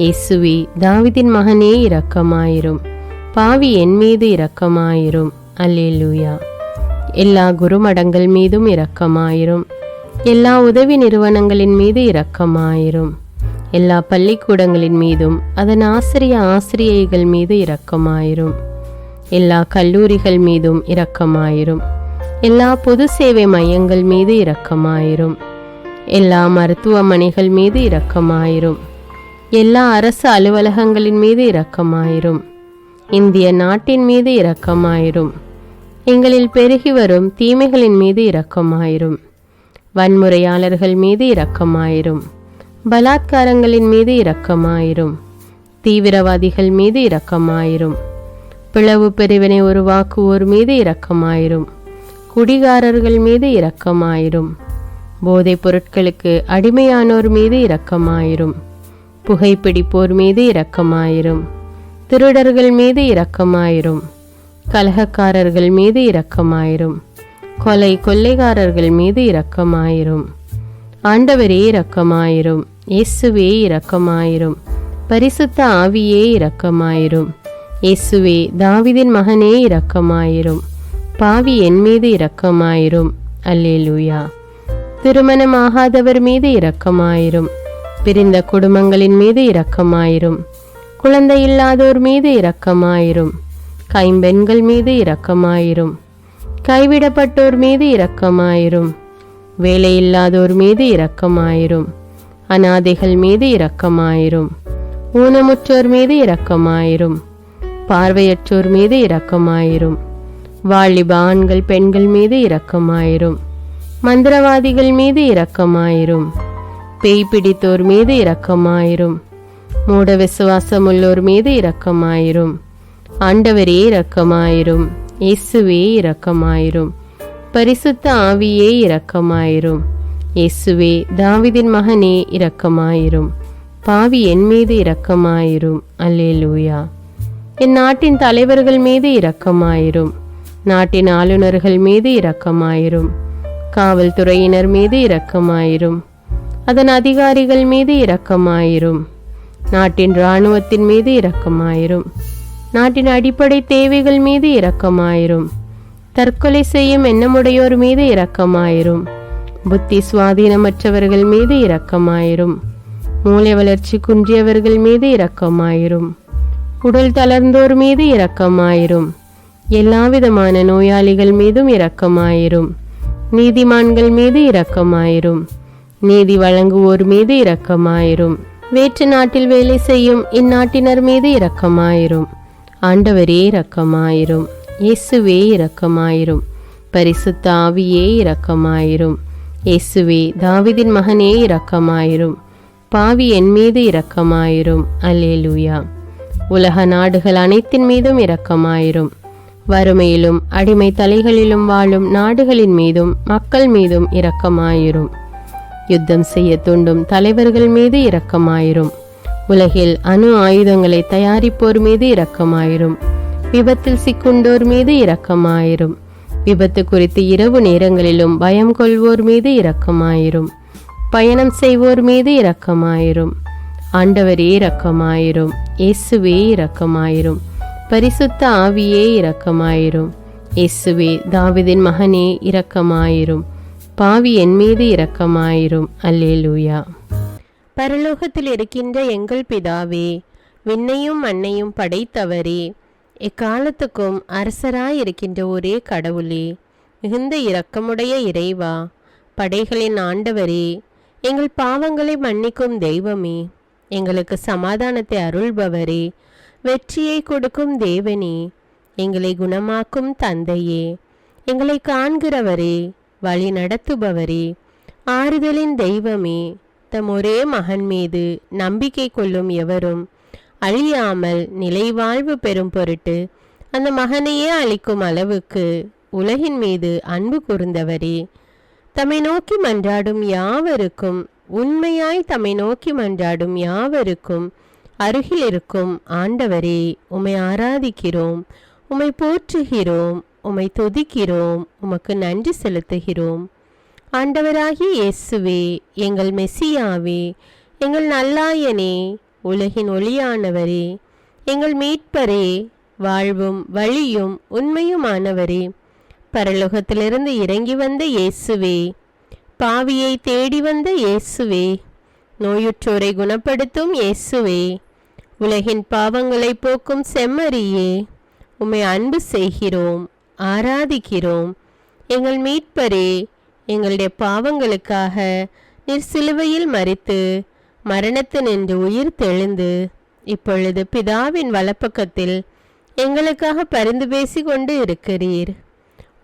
B: இயேசுவே, தாவீதின் மகனே இரக்கமாயிரும், பாவி என் மீது இரக்கமாயிரும். அல்லேலூயா. எல்லா குருமடங்கள் மீதும் இரக்கமாயிரும், எல்லா உதவி நிறுவனங்களின் மீது இரக்கமாயிரும், எல்லா பள்ளிக்கூடங்களின் மீதும் அதன் ஆசிரியைகள் மீது இரக்கமாயிரும், எல்லா கல்லூரிகள் மீதும் இரக்கமாயிரும், எல்லா பொது சேவை மையங்கள் மீது இரக்கமாயிரும், எல்லா மருத்துவமனைகள் மீது இரக்கமாயிரும், எல்லா அரசு அலுவலகங்களின் மீது இரக்கமாயிரும், இந்திய நாட்டின் மீது இரக்கமாயிரும், எங்களில் பெருகி வரும் தீமைகளின் மீது இரக்கமாயிரும், வன்முறையாளர்கள் மீது இரக்கமாயிரும், பலாத்காரங்களின் மீது இரக்கமாயிரும், தீவிரவாதிகள் மீது இரக்கமாயிரும், பிளவு பிரிவினை உருவாக்குவோர் மீது இரக்கமாயிரும், குடிகாரர்கள் மீது இரக்கமாயிரும், போதைப் பொருட்களுக்கு அடிமையானோர் மீது இரக்கமாயிரும், புகைப்பிடிப்போர் மீது இரக்கமாயிரும், திருடர்கள் மீது இரக்கமாயிரும், கலகக்காரர்கள் மீது இரக்கமாயிரும், கொள்ளைக்காரர்கள் மீது இரக்கமாயிரும். ஆண்டவரே இரக்கமாயிரும், இயேசுவே இரக்கமாயிரும், பரிசுத்த ஆவியே இரக்கமாயிரும். இயேசுவே, தாவீதின் மகனே இரக்கமாயிரும், பாவி என் மீது இரக்கமாயிரும். அல்லேலூயா. திருமணமாகாதவர் மீது இரக்கமாயிரும், பிரிந்த குடும்பங்களின் மீது இரக்கமாயிரும், குழந்தை இல்லாதோர் மீது இரக்கமாயிரும், கைம்பெண்கள் மீது இரக்கமாயிரும், கைவிடப்பட்டோர் மீது இரக்கமாயிரும், வேலையில்லாதோர் மீது இரக்கமாயிரும், அநாதைகள் மீது இரக்கமாயிரும், ஊனமுற்றோர் மீது இரக்கமாயிரும், பார்வையற்றோர் மீது இரக்கமாயிரும். வாலிப ஆண்கள் பெண்கள் மீது இரக்கமாயிரும். மந்திரவாதிகள் மீது இரக்கமாயிரும். பேய் பிடித்தோர் மீது இரக்கமாயிரும். மூட விசுவாசமுள்ளோர் மீது இரக்கமாயிரும். ஆண்டவரே இரக்கமாயிரும். இயேசுவே இரக்கமாயிரும். பரிசுத்த ஆவியே இரக்கமாயிரும். இயேசுவே தாவீதின் மகனே இரக்கமாயிரும். பாவி என் மீது இரக்கமாயிரும். அல்லேலூயா. என் நாட்டின் தலைவர்கள் மீது இரக்கமாயிரும். நாட்டின் ஆளுநர்கள் மீது இரக்கமாயிரும். காவல்துறையினர் மீது இரக்கமாயிரும். அதன் அதிகாரிகள் மீது இரக்கமாயிரும். நாட்டின் இராணுவத்தின் மீது இரக்கமாயிரும். நாட்டின் அடிப்படை தேவைகள் மீது இரக்கமாயிரும். தற்கொலை செய்யும் எண்ணமுடையோர் மீது இரக்கமாயிரும். புத்தி சுவாதீனமற்றவர்கள் மீது இரக்கமாயிரும். மூளை வளர்ச்சி குன்றியவர்கள் மீது இரக்கமாயிரும். உடல் தளர்ந்தோர் மீது இரக்கமாயிரும். எல்லாவிதமான நோயாளிகள் மீதும் இரக்கமாயிரும். நீதிமான்கள் மீது இரக்கமாயிரும். நீதி வழங்குவோர் மீது இரக்கமாயிரும். வேற்று நாட்டில் வேலை செய்யும் இந்நாட்டினர் மீது இரக்கமாயிரும். ஆண்டவரே இரக்கமாயிரும். இயேசுவே இரக்கமாயிரும். பரிசுத்த ஆவியே இரக்கமாயிரும். இயேசுவே தாவீதின் மகனே இரக்கமாயிரும். பாவி என் மீது இரக்கமாயிரும். அல்லேலூயா. உலக நாடுகள் அனைத்தின் மீதும் இரக்கமாயிரும். வறுமையிலும் அடிமை தலைகளிலும் வாழும் நாடுகளின் மீதும் மக்கள் மீதும் இரக்கமாயிரும். யுத்தம் செய்ய தூண்டும் தலைவர்கள் மீது இரக்கமாயிரும். உலகில் அணு ஆயுதங்களை தயாரிப்போர் மீது இரக்கமாயிரும். விபத்தில் சிக்குண்டோர் மீது இரக்கமாயிரும். விபத்து குறித்து இரவு நேரங்களிலும் பயம் கொள்வோர் மீது இரக்கமாயிரும். பயணம் செய்வோர் மீது இரக்கமாயிரும். ஆண்டவரே இரக்கமாயிரும். இயேசுவே இரக்கமாயிரும். பரிசுத்த ஆவியே இரக்கமாயிரும். இயேசுவே தாவீதின் மகனே இரக்கமாயிரும். பாவி என் மீது இரக்கமாயிரும். அல்லேலூயா. பரலோகத்தில் இருக்கின்ற எங்கள் பிதாவே, விண்ணையும் மண்ணையும் படைத்தவரே, எக்காலத்துக்கும் அரசராயிருக்கின்ற ஒரே கடவுளே, மிகுந்த இரக்கமுடைய இறைவா, படைகளின் ஆண்டவரே, எங்கள் பாவங்களை மன்னிக்கும் தெய்வமே, எங்களுக்கு சமாதானத்தை அருள்பவரே, வெற்றியை கொடுக்கும் தேவனே, எங்களை குணமாக்கும் தந்தையே, எங்களை காண்கிறவரே, வழி நடத்துபவரே, ஆறுதலின் தெய்வமே, தம் ஒரே மகன் மீது நம்பிக்கை கொள்ளும் எவரும் அழியாமல் நிலைவாழ்வு பெறும் பொருட்டு அந்த மகனையே அளிக்கும் அளவுக்கு உலகின் மீது அன்பு கூர்ந்தவரே, தம்மை நோக்கி மன்றாடும் யாவருக்கும், உண்மையாய் தம்மை நோக்கி மன்றாடும் யாவருக்கும் அருகில் இருக்கும் ஆண்டவரே, உம்மை ஆராதிக்கிறோம், உம்மை போற்றுகிறோம், உம்மை துதிக்கிறோம், உமக்கு நன்றி செலுத்துகிறோம். ஆண்டவராகிய இயேசுவே, எங்கள் மெசியாவே, எங்கள் நல்லாயனே, உலகின் ஒளியானவரே, எங்கள் மீட்பரே, வாழ்வும் வழியும் உண்மையுமானவரே, பரலோகத்திலிருந்து இறங்கி வந்த இயேசுவே, பாவியை தேடி வந்த இயேசுவே, நோயுற்றோரை குணப்படுத்தும் இயேசுவே, உலகின் பாவங்களை போக்கும் செம்மறியே, உம்மை அன்பு செய்கிறோம், ஆராதிக்கிறோம். எங்கள் மீட்பரே, எங்களுடைய பாவங்களுக்காக நீர் சிலுவையில் மரித்து மரணத்தினின்று உயிர் தெழுந்து இப்பொழுது பிதாவின் வலப்பக்கத்தில் எங்களுக்காக பரிந்து பேசி கொண்டு இருக்கிறீர்.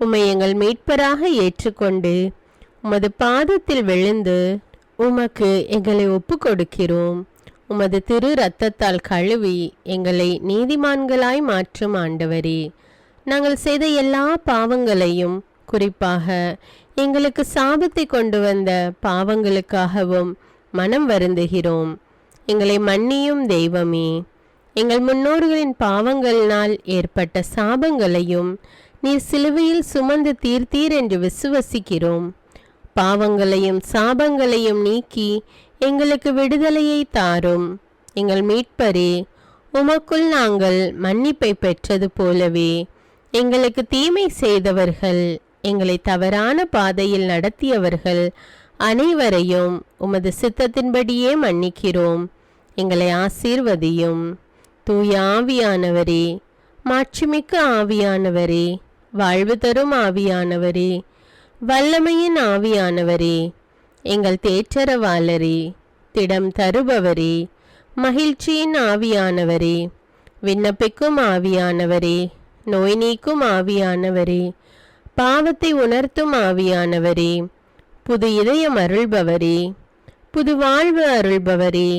B: உம்மை எங்கள் மீட்பராக ஏற்றுக்கொண்டு உமது பாதத்தில் விழுந்து உமக்கு எங்களை ஒப்பு கொடுக்கிறோம். உமது திரு இரத்தத்தால் கழுவி எங்களை நீதிமான்களாய் மாற்றும் ஆண்டவரே, நாங்கள் செய்த எல்லா பாவங்களையும், குறிப்பாக எங்களுக்கு சாபத்தை கொண்டு வந்த பாவங்களுக்காகவும் மனம் வருந்துகிறோம். எங்களை மன்னியும் தெய்வமே, எங்கள் முன்னோர்களின் பாவங்களினால் ஏற்பட்ட சாபங்களையும் நீர் சிலுவையில் சுமந்து தீர்த்தீர் என்று விசுவசிக்கிறோம். பாவங்களையும் சாபங்களையும் நீக்கி எங்களுக்கு விடுதலையை தாரும். எங்கள் மீட்பரே, உமக்குள் நாங்கள் மன்னிப்பை பெற்றது போலவே எங்களுக்கு தீமை செய்தவர்கள், எங்களை தவறான பாதையில் நடத்தியவர்கள் அனைவரையும் உமது சித்தத்தின்படியே மன்னிக்கிறோம். எங்களை ஆசீர்வதியும். தூய ஆவியானவரே, மாட்சிமிக்க ஆவியானவரே, வாழ்வு தரும் ஆவியானவரே, வல்லமையின் ஆவியானவரே, எங்கள் தேற்றரவாளரே, திடம் தருபவரே, மகிழ்ச்சியின் ஆவியானவரே, விண்ணப்பிக்கும் ஆவியானவரே, நோய் நீக்கும் ஆவியானவரே, பாவத்தை உணர்த்தும் ஆவியானவரே, புது இதயம் அருள்பவரே, புது வாழ்வு அருள்பவரே,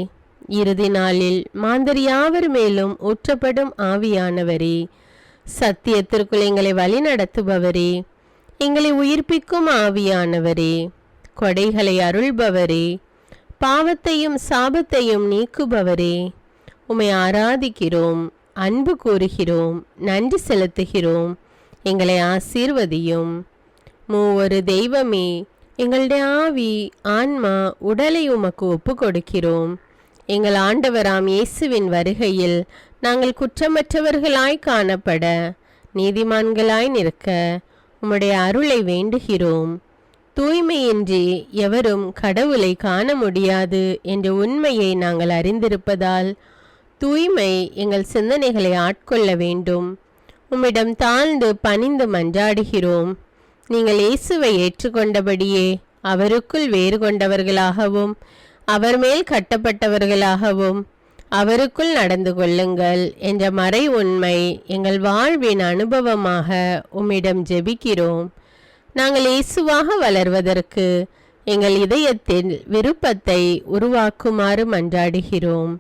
B: இறுதி நாளில் மாந்தர் யாவர் மேலும் ஊற்றப்படும் ஆவியானவரே, சத்தியத்திற்குள் எங்களை வழிநடத்துபவரே, எங்களை உயிர்ப்பிக்கும் ஆவியானவரே, கொடைகளை அருள்பவரே, பாவத்தையும் சாபத்தையும் நீக்குபவரே, உம்மை ஆராதிக்கிறோம், அன்பு கூறுகிறோம், நன்றி செலுத்துகிறோம். எங்களை ஆசீர்வதியும். மூவொரு தெய்வமே, எங்களுடைய ஆவி, ஆன்மா, உடலை உமக்கு ஒப்பு கொடுக்கிறோம். எங்கள் ஆண்டவராம் இயேசுவின் வருகையில் நாங்கள் குற்றமற்றவர்களாய் காணப்பட, நீதிமான்களாய் நிற்க உம்முடைய அருளை வேண்டுகிறோம். தூய்மையின்றி எவரும் கடவுளை காண முடியாது என்ற உண்மையை நாங்கள் அறிந்திருப்பதால் தூய்மை எங்கள் சிந்தனைகளை ஆட்கொள்ள வேண்டும். உம்மிடம் தாழ்ந்து பணிந்து மன்றாடுகிறோம். நீங்கள் இயேசுவை ஏற்றுக்கொண்டபடியே அவருக்குள் வேறு கொண்டவர்களாகவும் அவர் மேல் கட்டப்பட்டவர்களாகவும் அவருக்குள் நடந்து கொள்ளுங்கள் என்ற மறை உண்மை எங்கள் வாழ்வின் அனுபவமாக உம்மிடம் ஜெபிக்கிறோம். நாங்கள் இயேசுவாக வளர்வதற்கு எங்கள் இதயத்தில் விருப்பத்தை உருவாக்குமாறு மன்றாடுகிறோம்.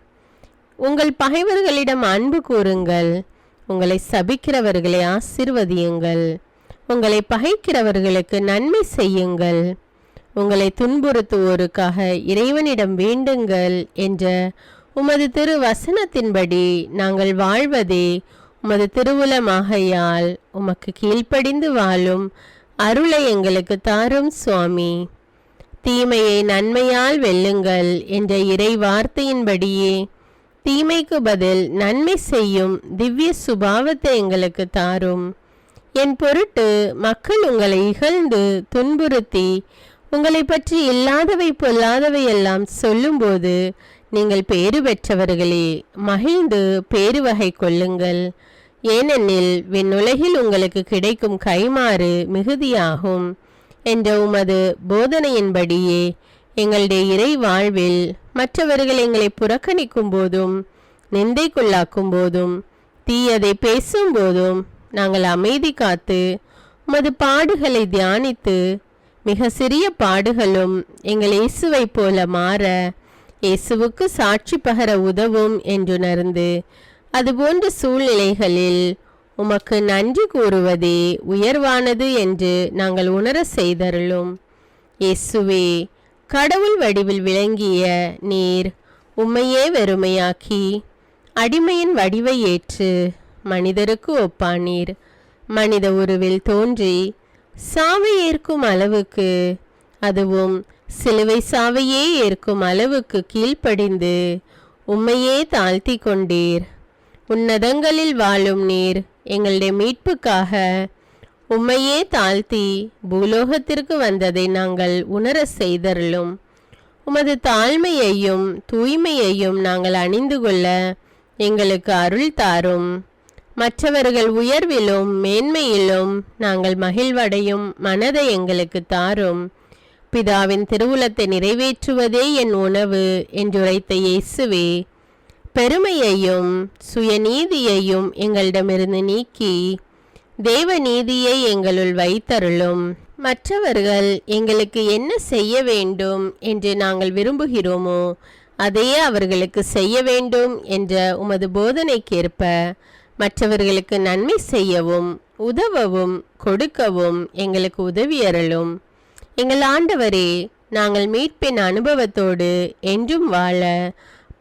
B: உங்கள் பகைவர்களிடம் அன்பு கூறுங்கள், உங்களை சபிக்கிறவர்களை ஆசீர்வதியுங்கள், உங்களை பகைக்கிறவர்களுக்கு நன்மை செய்யுங்கள், உங்களை துன்புறுத்துவோருக்காக இறைவனிடம் வேண்டுங்கள் என்ற உமது திரு வசனத்தின்படி நாங்கள் வாழ்வதே உமது திருவுலமாகையால் உமக்கு கீழ்ப்படிந்து வாழும் அருளை எங்களுக்கு தாரும் சுவாமி. தீமையை நன்மையால் வெல்லுங்கள் என்ற இறை வார்த்தையின்படியே தீமைக்கு பதில் நன்மை செய்யும் திவ்ய சுபாவத்தை எங்களுக்கு தாரும். என் பொருட்டு மக்கள் உங்களை இகழ்ந்து துன்புறுத்தி உங்களை பற்றி இல்லாதவை பொல்லாதவை எல்லாம் சொல்லும்போது நீங்கள் பேறு பெற்றவர்களே, மகிழ்ந்து பேருவகை கொள்ளுங்கள். ஏனெனில் விண்ணுலகில் உங்களுக்கு கிடைக்கும் கைமாறு மிகுதியாகும் என்ற உமது போதனையின்படியே எங்களுடைய இறை வாழ்வில் மற்றவர்கள் எங்களை புறக்கணிக்கும் போதும் நிந்தைக்குள்ளாக்கும் போதும் தீயதை பேசும்போதும் நாங்கள் அமைதி காத்து உமது பாடுகளை தியானித்து மிக சிறிய பாடுகளும் எங்கள் இயேசுவை போல மாற இயேசுவுக்கு சாட்சி பகர உதவும் என்றுணர்ந்து அதுபோன்ற சூழ்நிலைகளில் உமக்கு நன்றி கூறுவதே உயர்வானது என்று நாங்கள் உணர செய்தருளும். இயேசுவே, கடவுள் வடிவில் விளங்கிய நீர் உம்மையே வெறுமையாக்கி அடிமையின் வடிவை ஏற்று மனிதருக்கு ஒப்பானீர். மனித உருவில் தோன்றி சாவை ஏற்கும் அளவுக்கு, அதுவும் சிலுவை சாவையே ஏற்கும் அளவுக்கு கீழ்ப்படிந்து உம்மையே தாழ்த்தி கொண்டீர். உன்னதங்களில் வாழும் நீர் எங்களுடைய மீட்புக்காக உம்மையே தாழ்த்தி பூலோகத்திற்கு வந்ததை நாங்கள் உணர செய்தருளும். உமது தாழ்மையையும் தூய்மையையும் நாங்கள் அணிந்து கொள்ள எங்களுக்கு அருள் தாரும். மற்றவர்கள் உயர்விலும் மேன்மையிலும் நாங்கள் மகிழ்வடையும் மனதை எங்களுக்கு தாரும். பிதாவின் திருவுளத்தை நிறைவேற்றுவதே என் உணவு என்றுரைத்த இயேசுவே, பெருமையையும் சுயநீதியையும் எங்களிடமிருந்து நீக்கி தேவ நீதியை எங்களுள் வைத்தருளும். மற்றவர்கள் எங்களுக்கு என்ன செய்ய வேண்டும் என்று நாங்கள் விரும்புகிறோமோ அதையே அவர்களுக்கு செய்ய வேண்டும் என்ற உமது போதனைக்கேற்ப மற்றவர்களுக்கு நன்மை செய்யவும் உதவவும் கொடுக்கவும் எங்களுக்கு உதவியருளும். எங்கள் ஆண்டவரே, நாங்கள் மீட்பின் அனுபவத்தோடு என்றும் வாழ,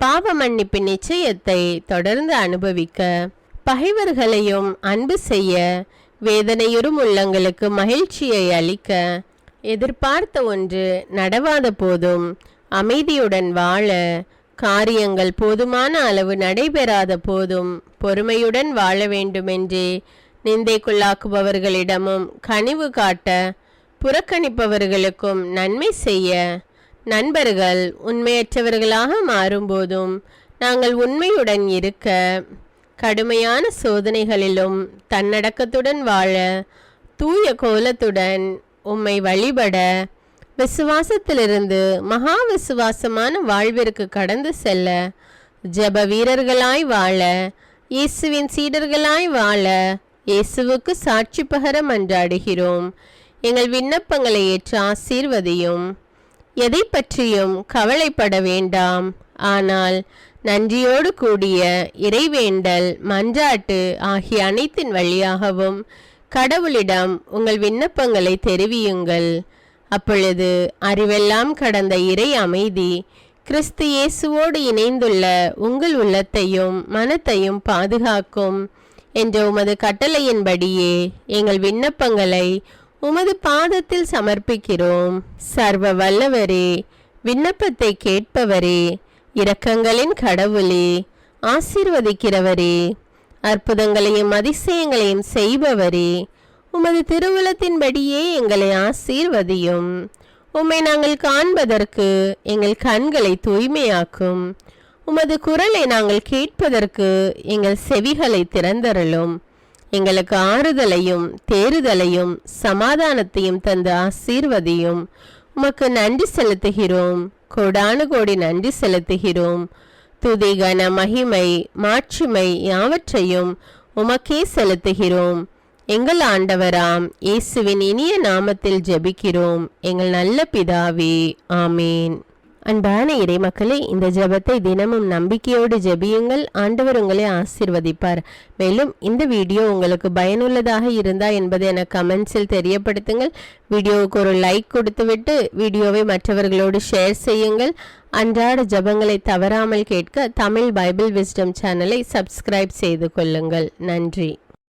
B: பாவ மன்னிப்பின் நிச்சயத்தை தொடர்ந்து அனுபவிக்க, பகைவர்களையும் அன்பு செய்ய, வேதனையுறும் உள்ளங்களுக்கு மகிழ்ச்சியை அளிக்க, எதிர்பார்த்த ஒன்று நடவாத போதும் அமைதியுடன் வாழ, காரியங்கள் போதுமான அளவு நடைபெறாத போதும் பொறுமையுடன் வாழ வேண்டுமென்றே நிந்தைக்குள்ளாக்குபவர்களிடமும் கனிவு காட்ட, புறக்கணிப்பவர்களுக்கும் நன்மை செய்ய, நண்பர்கள் உண்மையற்றவர்களாக மாறும்போதும் நாங்கள் உண்மையுடன் இருக்க, கடுமையான சோதனைகளிலும் தன்னடக்கத்துடன் வாழ, தூய கோலத்துடன் உம்மை வழிபட, விசுவாசத்திலிருந்து மகா விசுவாசமான வாழ்விற்கு கடந்து செல்ல, ஜெப வீரர்களாய் வாழ, இயேசுவின் சீடர்களாய் வாழ இயேசுவுக்கு சாட்சி பகர மன்றாடுகிறோம். எங்கள் விண்ணப்பங்களை ஏற்று ஆசீர்வதியும். எதை பற்றியும் கவலைப்பட வேண்டாம். ஆனால் நன்றியோடு கூடிய இறைவேண்டல், மன்றாட்டு ஆகிய அனைத்தின் வழியாகவும் கடவுளிடம் உங்கள் விண்ணப்பங்களை தெரிவியுங்கள். அப்பொழுது அறிவெல்லாம் கடந்த இறை அமைதி கிறிஸ்து இயேசுவோடு இணைந்துள்ள உங்கள் உள்ளத்தையும் மனத்தையும் பாதுகாக்கும் என்ற உமது கட்டளையின்படியே எங்கள் விண்ணப்பங்களை உமது பாதத்தில் சமர்ப்பிக்கிறோம். சர்வ வல்லவரே, விண்ணப்பத்தை கேட்பவரே, இரக்கங்களின் கடவுளே, ஆசீர்வதிக்கிறவரே, அற்புதங்களையும் அதிசயங்களையும் செய்பவரே, உமது திருவுளத்தின்படியே எங்களை ஆசீர்வதியும். உம்மை நாங்கள் காண்பதற்கு எங்கள் கண்களை தூய்மையாக்கும். உமது குரலை நாங்கள் கேட்பதற்கு எங்கள் செவிகளை திறந்தருளும். எங்களுக்கு ஆறுதலையும் தேறுதலையும் சமாதானத்தையும் தந்து ஆசீர்வதியும். உமக்கு நன்றி செலுத்துகிறோம். கோடானு கோடி நன்றி செலுத்துகிறோம். துதி, கன, மகிமை, மாட்சிமை யாவற்றையும் உமக்கே செலுத்துகிறோம். எங்கள் ஆண்டவராம் இயேசுவின் இனிய நாமத்தில் ஜெபிக்கிறோம் எங்கள் நல்ல பிதாவே, ஆமேன். அன்பான இறைமக்களே, இந்த ஜெபத்தை தினமும் நம்பிக்கையோடு ஜெபியுங்கள். ஆண்டவர் உங்களை ஆசீர்வதிப்பார். மேலும் இந்த வீடியோ உங்களுக்கு பயனுள்ளதாக இருந்தா என்பதை எனக்கு கமெண்ட்ஸில் தெரியப்படுத்துங்கள். வீடியோவுக்கு ஒரு லைக் கொடுத்துவிட்டு வீடியோவை மற்றவர்களோடு ஷேர் செய்யுங்கள். அன்றாட ஜெபங்களை தவறாமல் கேட்க தமிழ் பைபிள் விஸ்டம் சேனலை சப்ஸ்கிரைப் செய்து கொள்ளுங்கள். நன்றி.